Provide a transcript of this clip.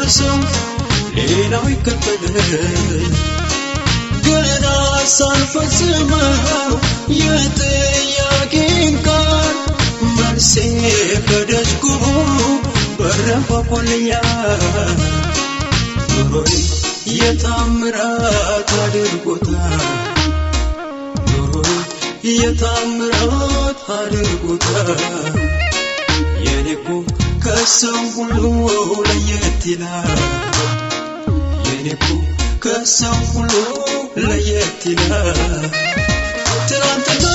ጨርሰው ሌላው ይከተል ገና ሳልፈጽመው የጥያቄን ቃል መልሴ ከደጅ ቆሞ በረንኳኳልኛል ኑሮዬ የታምራት አድርጎታል ኑሮዬ የታምራት አድርጎታል የኔኮ ከሰው ሁሉ ለየት ይላል የኔኮ ከሰው ሁሉ ለየት ይላል ትናንትና